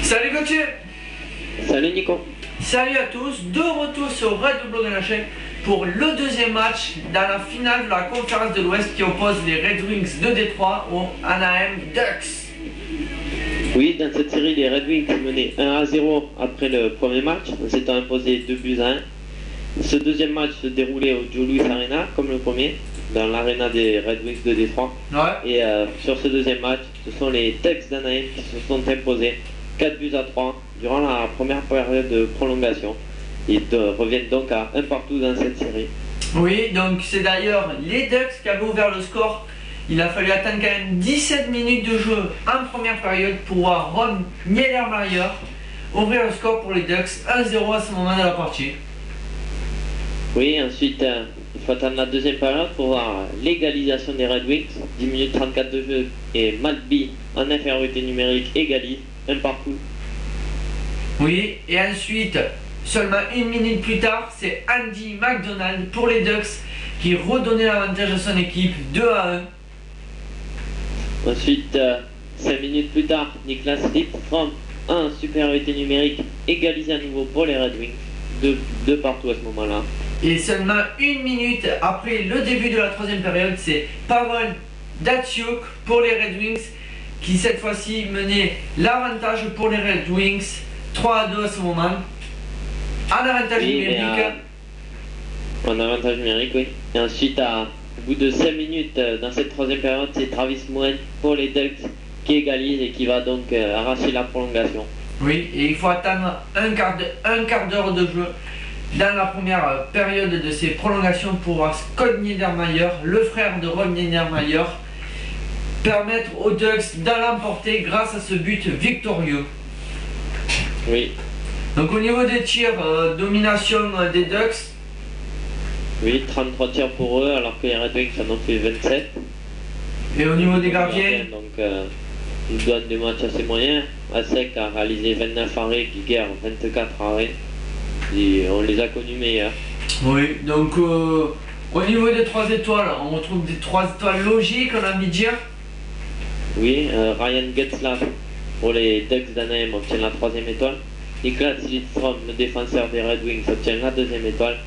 Salut Gauthier. Salut Nico. Salut à tous, de retour sur Red Blue NHL pour le deuxième match dans la finale de la conférence de l'Ouest qui oppose les Red Wings de Détroit aux Anaheim Ducks. Oui, dans cette série, les Red Wings menaient 1-0 après le premier match, en s'étant imposé 2-1. Ce deuxième match se déroulait au Joe Louis Arena, comme le premier, dans l'arena des Red Wings de Détroit. Ouais. Et sur ce deuxième match, ce sont les Ducks d'Anaheim qui se sont imposés 4-3 durant la première période de prolongation. Ils reviennent donc à un partout dans cette série. Oui, donc c'est d'ailleurs les Ducks qui avaient ouvert le score. Il a fallu attendre quand même 17 minutes de jeu en première période pour voir Ron Niedermayer ouvrir le score pour les Ducks, 1-0 à ce moment de la partie. Oui, ensuite, il faut attendre la deuxième période pour voir l'égalisation des Red Wings. 10 minutes 34 de jeu et Maltby en infériorité numérique égalise, un partout. Oui, et ensuite, seulement une minute plus tard, c'est Andy McDonald pour les Ducks qui redonnait l'avantage à son équipe, 2-1. Ensuite, 5 minutes plus tard, Niklas Lidstrom en supériorité numérique égalise à nouveau pour les Red Wings, deux partout à ce moment-là. Et seulement une minute après le début de la troisième période, c'est Pavel Datsyuk pour les Red Wings qui cette fois-ci menait l'avantage pour les Red Wings, 3-2 à ce moment. En avantage numérique. En avantage numérique, oui. Et ensuite, au bout de 5 minutes dans cette troisième période, c'est Travis Moen pour les Ducks qui égalise et qui va donc arracher la prolongation. Oui, et il faut attendre un quart d'heure de jeu dans la première période de ces prolongations pour voir Scott Niedermayer, le frère de Ron Niedermayer, permettre aux Ducks de l'emporter grâce à ce but victorieux. Oui. Donc au niveau des tirs, domination des Ducks. Oui, 33 tirs pour eux alors que les Red Wings en ont fait 27. Et au niveau des gardiens, donc ils donnent des matchs assez moyens. Asek a réalisé 29 arrêts, Giger 24 arrêts. Et on les a connus meilleurs. Oui, donc au niveau des 3 étoiles, on retrouve des 3 étoiles logiques, on a envie de dire. Oui, Ryan Getzlaff pour les Ducks d'Anaheim obtient la 3e étoile. Niklas Lidstrom, le défenseur des Red Wings, obtient la 2e étoile.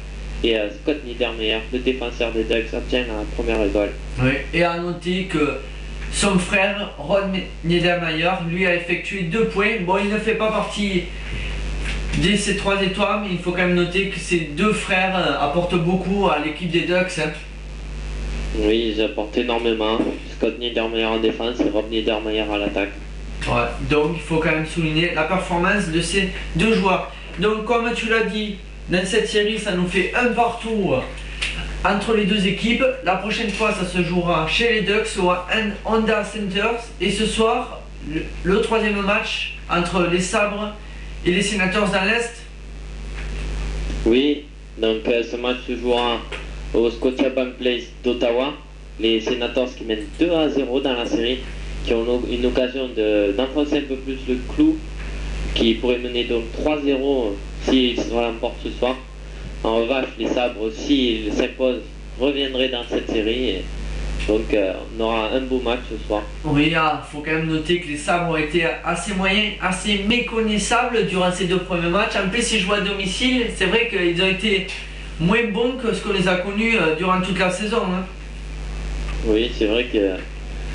Et Scott Niedermayer, le défenseur des Ducks, obtient la 1re étoile. Oui, et à noter que son frère, Ron Niedermayer, lui a effectué 2 points. Bon, il ne fait pas partie de ces 3 étoiles, mais il faut quand même noter que ces 2 frères apportent beaucoup à l'équipe des Ducks. Hein. Oui, ils apportent énormément. Scott Niedermayer en défense et Rob Niedermayer à l'attaque. Ouais, donc il faut quand même souligner la performance de ces 2 joueurs. Donc comme tu l'as dit, dans cette série, ça nous fait un partout entre les 2 équipes. La prochaine fois, ça se jouera chez les Ducks ou à Honda Centers. Et ce soir, le 3e match entre les Sabres et les Senators dans l'Est. Oui, donc ce match se jouera au Scotiabank Place d'Ottawa. Les Senators qui mènent 2-0 dans la série, qui ont une occasion d'enfoncer un peu plus le clou, qui pourrait mener donc 3-0 s'ils se remportent ce soir. En revanche, les Sabres, s'ils s'imposent, reviendraient dans cette série. Et donc on aura un beau match ce soir. Oui, il faut quand même noter que les Sabres ont été assez moyens, assez méconnaissables durant ces 2 premiers matchs. En plus, ils jouent à domicile. C'est vrai qu'ils ont été moins bons que ce qu'on les a connus durant toute la saison. Hein. Oui, c'est vrai que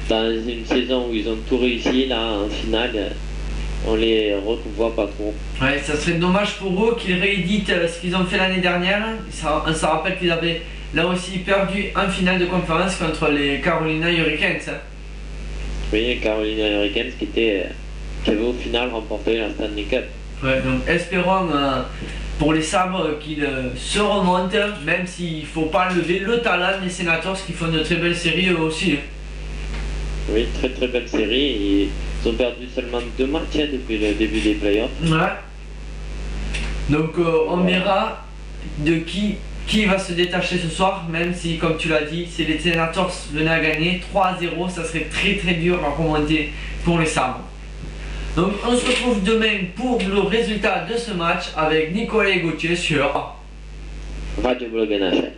dans une saison où ils ont tout réussi, là, en finale, on les revoit pas trop. Ouais, ça serait dommage pour eux qu'ils rééditent ce qu'ils ont fait l'année dernière. On se rappelle qu'ils avaient là aussi perdu en finale de conférence contre les Carolina Hurricanes. Oui, les Carolina Hurricanes qui avaient au final remporté la Stanley Cup. Ouais, donc espérons pour les Sabres qu'ils se remontent, même s'il ne faut pas enlever le talent des Senators qui font de très belles séries eux aussi. Oui, très très belle série. Ils ont perdu seulement 2 matchs depuis le début des playoffs. Ouais. Donc on verra de qui va se détacher ce soir, même si comme tu l'as dit, si les Senators venaient à gagner 3-0, ça serait très très dur à remonter pour les Sabres. Donc on se retrouve demain pour le résultat de ce match avec Nicolas et Gauthier sur Radio Blog NHL.